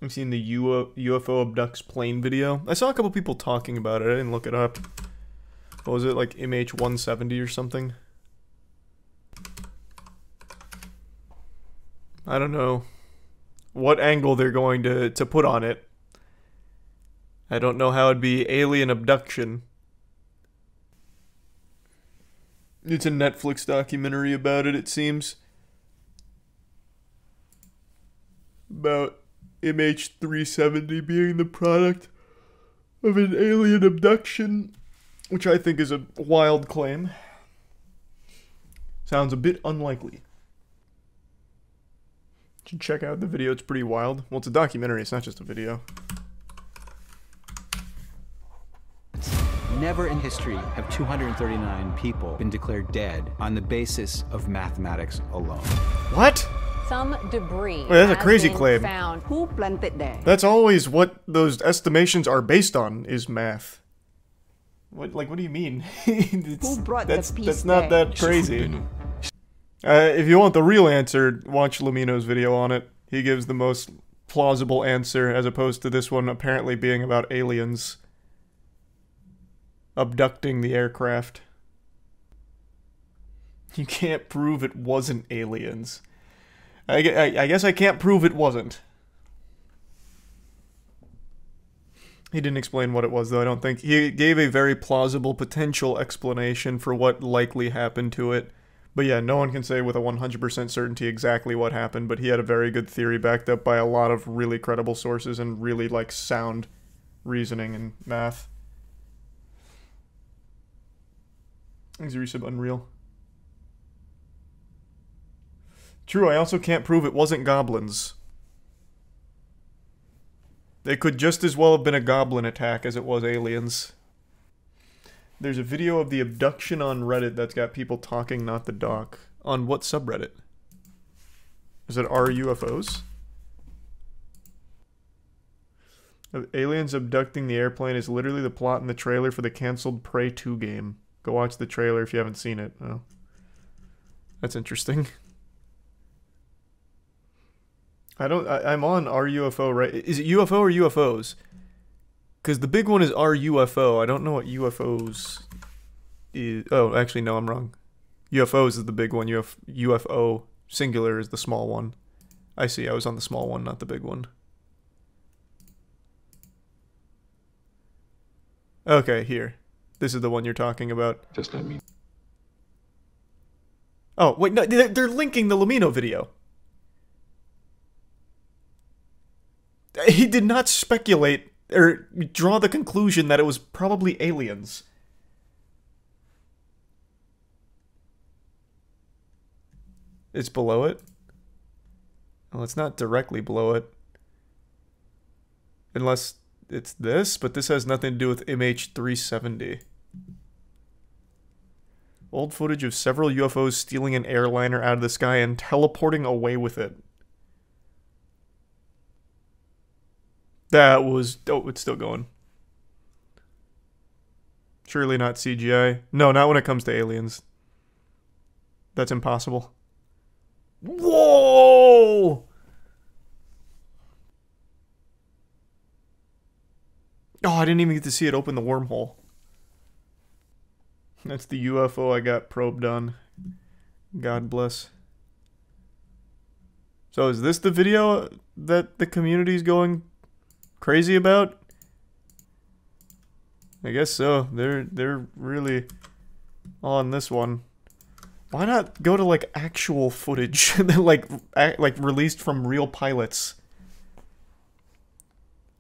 I've seen the UFO abducts plane video. I saw a couple people talking about it. I didn't look it up. What was it, like MH170 or something? I don't know what angle they're going to put on it. I don't know how it'd be alien abduction. It's a Netflix documentary about it, it seems. About MH370 being the product of an alien abduction, which I think is a wild claim. Sounds a bit unlikely. You should check out the video, it's pretty wild. Well, it's a documentary, it's not just a video. Never in history have 239 people been declared dead on the basis of mathematics alone. What? Some debris. Wait, that's a crazy claim. Found. Who planted there? That's always what those estimations are based on, is math. What do you mean? Who brought the piece that's not there? that crazy. If you want the real answer, watch Lamino's video on it. He gives the most plausible answer, as opposed to this one apparently being about aliens abducting the aircraft. You can't prove it wasn't aliens. I guess I can't prove it wasn't. He didn't explain what it was, though, I don't think. He gave a very plausible potential explanation for what likely happened to it. But yeah, no one can say with a 100% certainty exactly what happened, but he had a very good theory backed up by a lot of really credible sources and really, like, sound reasoning and math. Is resub unreal? True, I also can't prove it wasn't goblins. They could just as well have been a goblin attack as it was aliens. There's a video of the abduction on Reddit that's got people talking, not the doc. On what subreddit? Is it R UFOs? Aliens abducting the airplane is literally the plot in the trailer for the cancelled Prey 2 game. Go watch the trailer if you haven't seen it. Oh. That's interesting. I'm on RUFO, right? Is it UFO or UFOs? Because the big one is RUFO. I don't know what UFOs is. Oh, actually, no, I'm wrong. UFOs is the big one. UFO singular is the small one. I see, I was on the small one, not the big one. Okay, here. This is the one you're talking about. Just let me. Oh, wait, no, they're linking the Lamino video. He did not speculate or draw the conclusion that it was probably aliens. It's below it? Well, it's not directly below it. Unless it's this, but this has nothing to do with MH370. Old footage of several UFOs stealing an airliner out of the sky and teleporting away with it. That was... Oh, it's still going. Surely not CGI. No, not when it comes to aliens. That's impossible. Whoa! Oh, I didn't even get to see it open the wormhole. That's the UFO I got probed on. God bless. So is this the video that the community's going crazy about? I guess so. They're really on this one. Why not go to like actual footage like released from real pilots?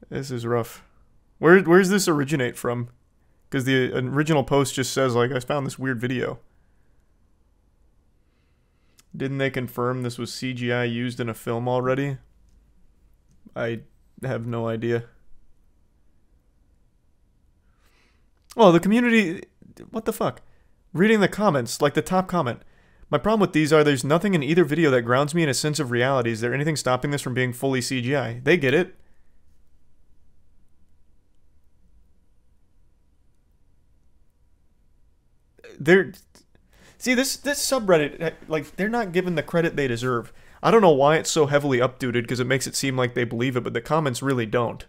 This is rough. Where's this originate from? Because the original post just says like I found this weird video. Didn't they confirm this was CGI used in a film already? I have no idea. Oh, the community... What the fuck? Reading the comments, like the top comment. My problem with these are there's nothing in either video that grounds me in a sense of reality. Is there anything stopping this from being fully CGI? They get it. See, this subreddit, like, they're not given the credit they deserve. I don't know why it's so heavily updated because it makes it seem like they believe it, but the comments really don't.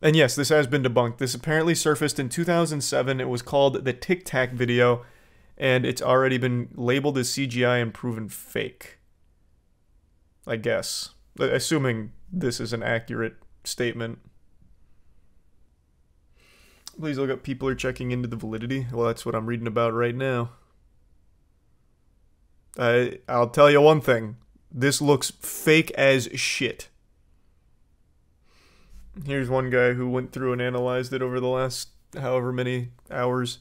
And yes, this has been debunked. This apparently surfaced in 2007. It was called the Tic Tac video, and it's already been labeled as CGI and proven fake. I guess. Assuming this is an accurate statement. Please look up people are checking into the validity. Well, that's what I'm reading about right now. I'll tell you one thing. This looks fake as shit. Here's one guy who went through and analyzed it over the last however many hours.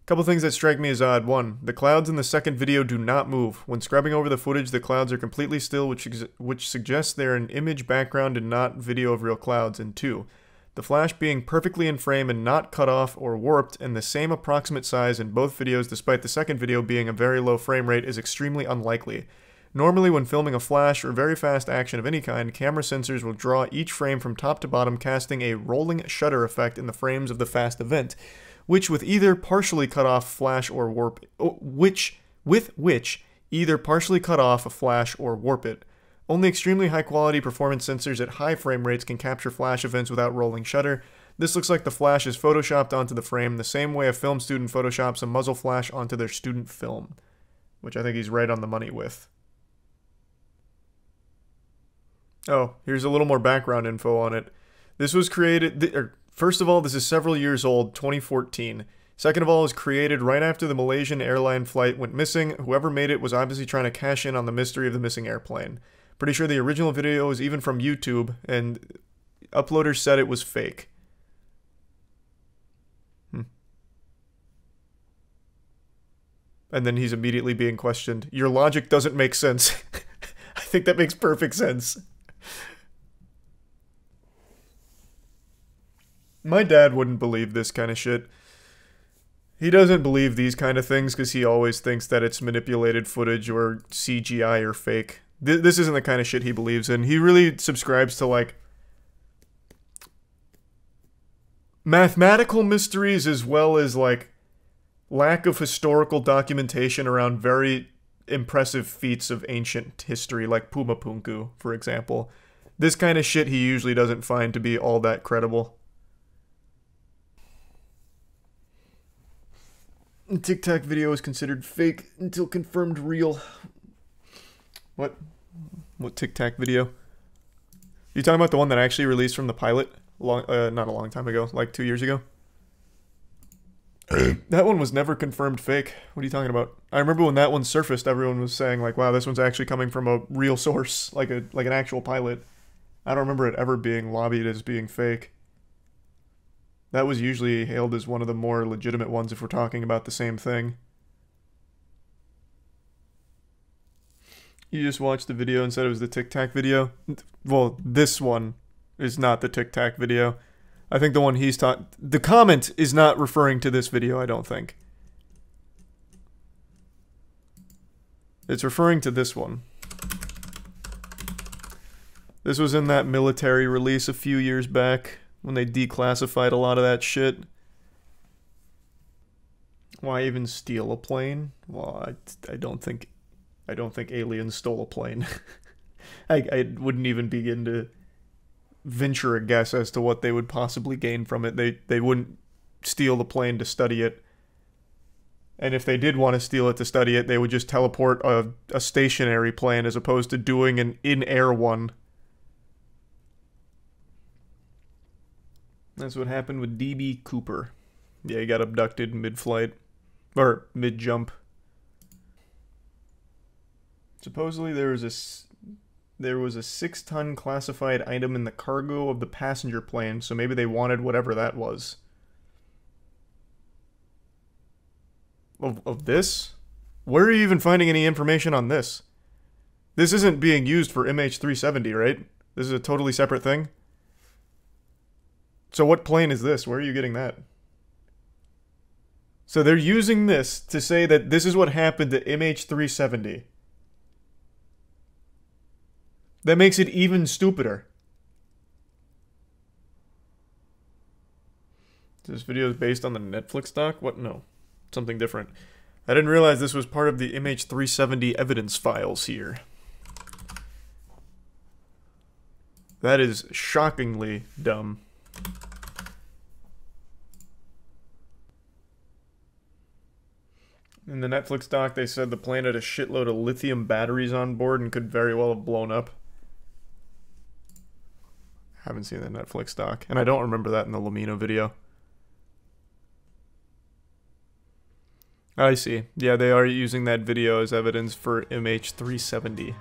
A couple things that strike me as odd. One, the clouds in the second video do not move. When scrubbing over the footage, the clouds are completely still, which suggests they're an image background and not video of real clouds. And two, the flash being perfectly in frame and not cut off or warped and the same approximate size in both videos despite the second video being a very low frame rate is extremely unlikely. Normally when filming a flash or very fast action of any kind, camera sensors will draw each frame from top to bottom, casting a rolling shutter effect in the frames of the fast event, which with either partially cut off flash or warp either partially cut off a flash or warp it. Only extremely high quality performance sensors at high frame rates can capture flash events without rolling shutter. This looks like the flash is photoshopped onto the frame the same way a film student photoshops a muzzle flash onto their student film, which I think he's right on the money with. Oh, here's a little more background info on it. This was created, first of all, this is several years old, 2014. Second of all, it was created right after the Malaysian airline flight went missing. Whoever made it was obviously trying to cash in on the mystery of the missing airplane. Pretty sure the original video was even from YouTube, and uploaders said it was fake. And then he's immediately being questioned. Your logic doesn't make sense. I think that makes perfect sense. My dad wouldn't believe this kind of shit. He doesn't believe these kind of things because he always thinks that it's manipulated footage or CGI or fake. This isn't the kind of shit he believes in. He really subscribes to, like, mathematical mysteries as well as, like, lack of historical documentation around very impressive feats of ancient history, like Pumapunku, for example. This kind of shit he usually doesn't find to be all that credible. Tic Tac video is considered fake until confirmed real. What? What Tic Tac video? You talking about the one that actually released from the pilot? Not a long time ago, like 2 years ago? That one was never confirmed fake. What are you talking about? I remember when that one surfaced, everyone was saying, like, wow, this one's actually coming from a real source, like an actual pilot. I don't remember it ever being lobbied as being fake. That was usually hailed as one of the more legitimate ones if we're talking about the same thing. You just watched the video and said it was the Tic Tac video? Well, this one is not the Tic Tac video. I think the one he's the comment is not referring to this video, I don't think. It's referring to this one. This was in that military release a few years back when they declassified a lot of that shit. Why even steal a plane? Well, I don't think aliens stole a plane. I wouldn't even begin to venture a guess as to what they would possibly gain from it. They wouldn't steal the plane to study it. And if they did want to steal it to study it, they would just teleport a stationary plane as opposed to doing an in-air one. That's what happened with D.B. Cooper. Yeah, he got abducted mid-flight. Or mid-jump. Supposedly there was a 6-ton classified item in the cargo of the passenger plane, so maybe they wanted whatever that was. Of this? Where are you even finding any information on this? This isn't being used for MH370, right? This is a totally separate thing? So what plane is this? Where are you getting that? So they're using this to say that this is what happened to MH370. That makes it even stupider. This video is based on the Netflix doc? What? No. Something different. I didn't realize this was part of the MH370 evidence files here. That is shockingly dumb. In the Netflix doc, they said the plane had a shitload of lithium batteries on board and could very well have blown up. Haven't seen the Netflix doc, and I don't remember that in the Lamino video. I see. Yeah, they are using that video as evidence for MH370.